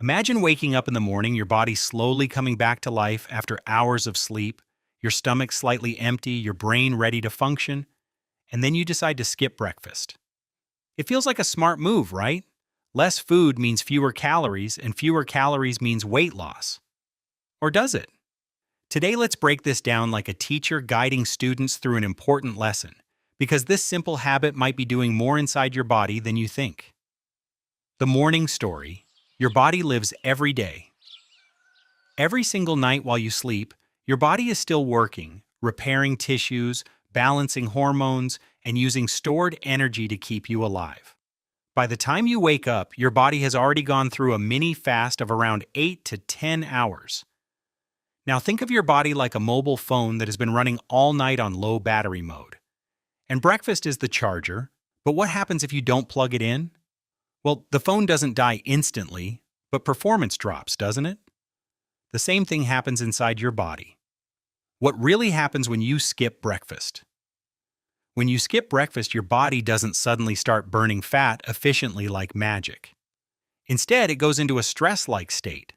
Imagine waking up in the morning, your body slowly coming back to life after hours of sleep, your stomach slightly empty, your brain ready to function, and then you decide to skip breakfast. It feels like a smart move, right? Less food means fewer calories, and fewer calories means weight loss. Or does it? Today, let's break this down like a teacher guiding students through an important lesson, because this simple habit might be doing more inside your body than you think. The morning story. Your body lives every day. Every single night while you sleep, your body is still working, repairing tissues, balancing hormones, and using stored energy to keep you alive. By the time you wake up, your body has already gone through a mini fast of around 8 to 10 hours. Now think of your body like a mobile phone that has been running all night on low battery mode. And breakfast is the charger, but what happens if you don't plug it in? Well, the phone doesn't die instantly, but performance drops, doesn't it? The same thing happens inside your body. What really happens when you skip breakfast? When you skip breakfast, your body doesn't suddenly start burning fat efficiently like magic. Instead, it goes into a stress-like state.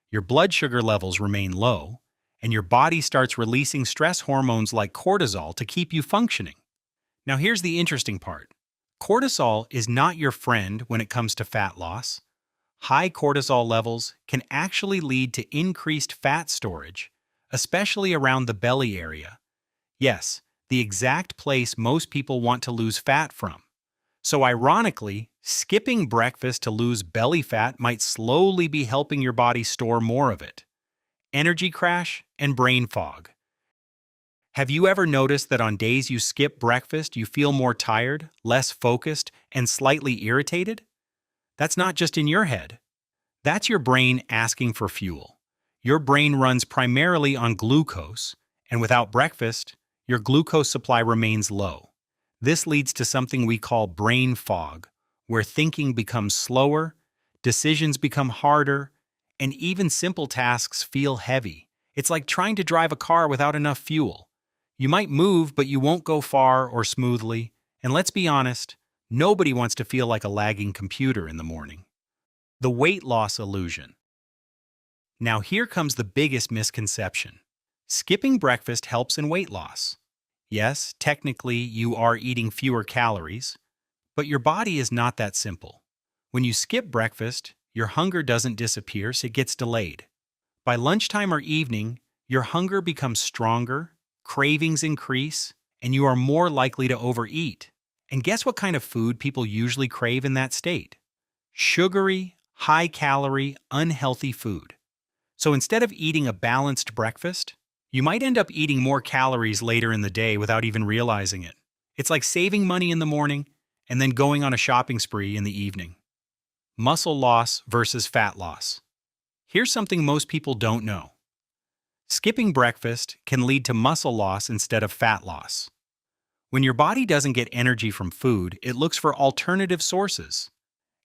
Your blood sugar levels remain low, and your body starts releasing stress hormones like cortisol to keep you functioning. Now here's the interesting part. Cortisol is not your friend when it comes to fat loss. High cortisol levels can actually lead to increased fat storage, especially around the belly area. Yes, the exact place most people want to lose fat from. So ironically, skipping breakfast to lose belly fat might slowly be helping your body store more of it. Energy crash and brain fog. Have you ever noticed that on days you skip breakfast, you feel more tired, less focused, and slightly irritated? That's not just in your head. That's your brain asking for fuel. Your brain runs primarily on glucose, and without breakfast, your glucose supply remains low. This leads to something we call brain fog, where thinking becomes slower, decisions become harder, and even simple tasks feel heavy. It's like trying to drive a car without enough fuel. You might move, but you won't go far or smoothly. And let's be honest, nobody wants to feel like a lagging computer in the morning. The weight loss illusion. Now here comes the biggest misconception. Skipping breakfast helps in weight loss. Yes, technically you are eating fewer calories, but your body is not that simple. When you skip breakfast, your hunger doesn't disappear, so it gets delayed. By lunchtime or evening, your hunger becomes stronger, cravings increase, and you are more likely to overeat. And guess what kind of food people usually crave in that state? Sugary, high-calorie, unhealthy food. So instead of eating a balanced breakfast, you might end up eating more calories later in the day without even realizing it. It's like saving money in the morning and then going on a shopping spree in the evening. Muscle loss versus fat loss. Here's something most people don't know. Skipping breakfast can lead to muscle loss instead of fat loss. When your body doesn't get energy from food, it looks for alternative sources.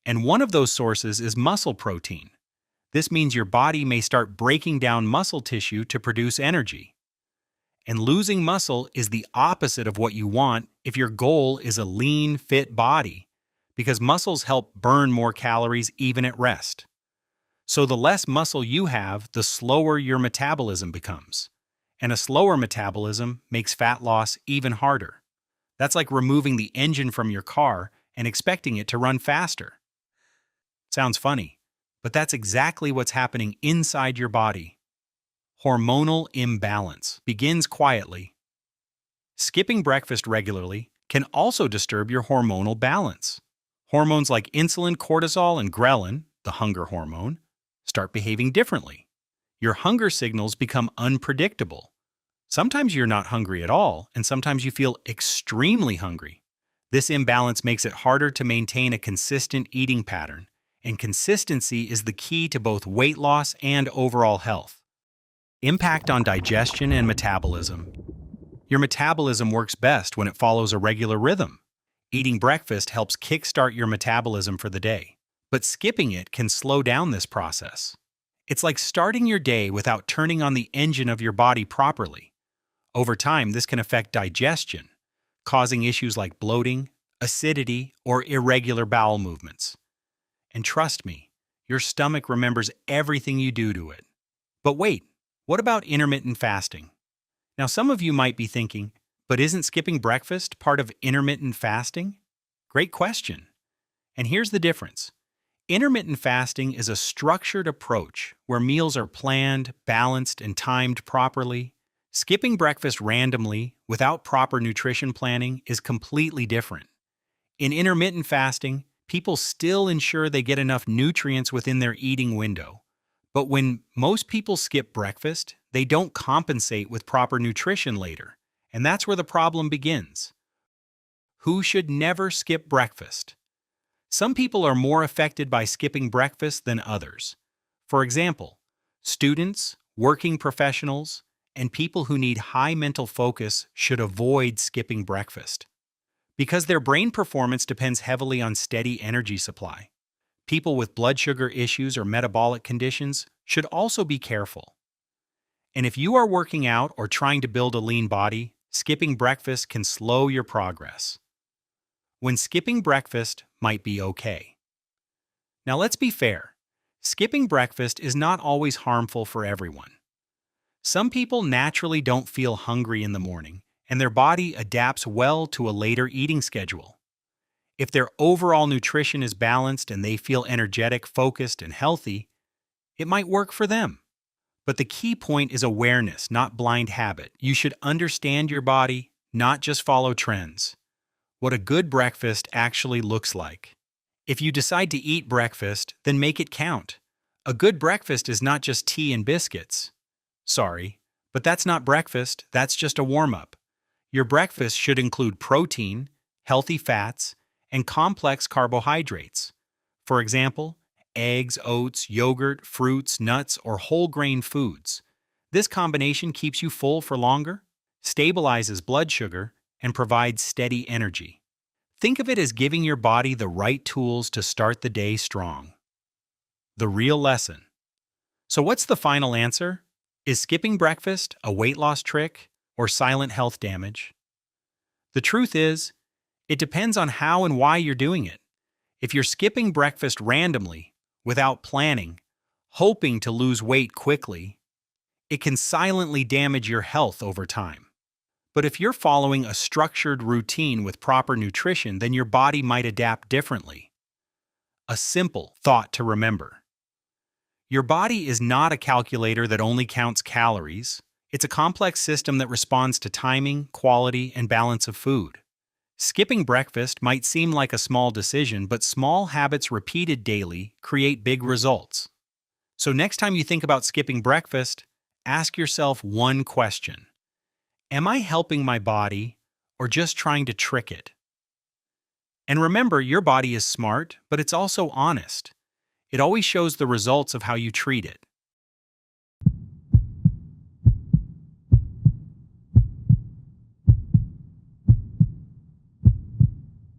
And one of those sources is muscle protein. This means your body may start breaking down muscle tissue to produce energy. And losing muscle is the opposite of what you want if your goal is a lean, fit body, because muscles help burn more calories even at rest. So the less muscle you have, the slower your metabolism becomes. And a slower metabolism makes fat loss even harder. That's like removing the engine from your car and expecting it to run faster. Sounds funny, but that's exactly what's happening inside your body. Hormonal imbalance begins quietly. Skipping breakfast regularly can also disturb your hormonal balance. Hormones like insulin, cortisol, and ghrelin, the hunger hormone, start behaving differently. Your hunger signals become unpredictable. Sometimes you're not hungry at all, and sometimes you feel extremely hungry. This imbalance makes it harder to maintain a consistent eating pattern, and consistency is the key to both weight loss and overall health. Impact on digestion and metabolism. Your metabolism works best when it follows a regular rhythm. Eating breakfast helps kickstart your metabolism for the day. But skipping it can slow down this process. It's like starting your day without turning on the engine of your body properly. Over time, this can affect digestion, causing issues like bloating, acidity, or irregular bowel movements. And trust me, Your stomach remembers everything you do to it. But wait, what about intermittent fasting? Now, some of you might be thinking, but isn't skipping breakfast part of intermittent fasting? Great question. And here's the difference. Intermittent fasting is a structured approach where meals are planned, balanced, and timed properly. Skipping breakfast randomly, without proper nutrition planning, is completely different. In intermittent fasting, people still ensure they get enough nutrients within their eating window. But when most people skip breakfast, they don't compensate with proper nutrition later. And that's where the problem begins. Who should never skip breakfast? Some people are more affected by skipping breakfast than others. For example, students, working professionals, and people who need high mental focus should avoid skipping breakfast, because their brain performance depends heavily on steady energy supply. People with blood sugar issues or metabolic conditions should also be careful. And if you are working out or trying to build a lean body, skipping breakfast can slow your progress. When skipping breakfast might be okay. Now let's be fair. Skipping breakfast is not always harmful for everyone. Some people naturally don't feel hungry in the morning, and their body adapts well to a later eating schedule. If their overall nutrition is balanced and they feel energetic, focused, and healthy, it might work for them. But the key point is awareness, not blind habit. You should understand your body, not just follow trends. What a good breakfast actually looks like. If you decide to eat breakfast, then make it count. A good breakfast is not just tea and biscuits. Sorry, but that's not breakfast, that's just a warm-up. Your breakfast should include protein, healthy fats, and complex carbohydrates. For example, eggs, oats, yogurt, fruits, nuts, or whole grain foods. This combination keeps you full for longer, stabilizes blood sugar, and provides steady energy. Think of it as giving your body the right tools to start the day strong. The real lesson. So what's the final answer? Is skipping breakfast a weight loss trick or silent health damage? The truth is, it depends on how and why you're doing it. If you're skipping breakfast randomly, without planning, hoping to lose weight quickly, it can silently damage your health over time. But if you're following a structured routine with proper nutrition, then your body might adapt differently. A simple thought to remember. Your body is not a calculator that only counts calories. It's a complex system that responds to timing, quality, and balance of food. Skipping breakfast might seem like a small decision, but small habits repeated daily create big results. So next time you think about skipping breakfast, ask yourself one question. Am I helping my body or just trying to trick it? And remember, your body is smart, but it's also honest. It always shows the results of how you treat it.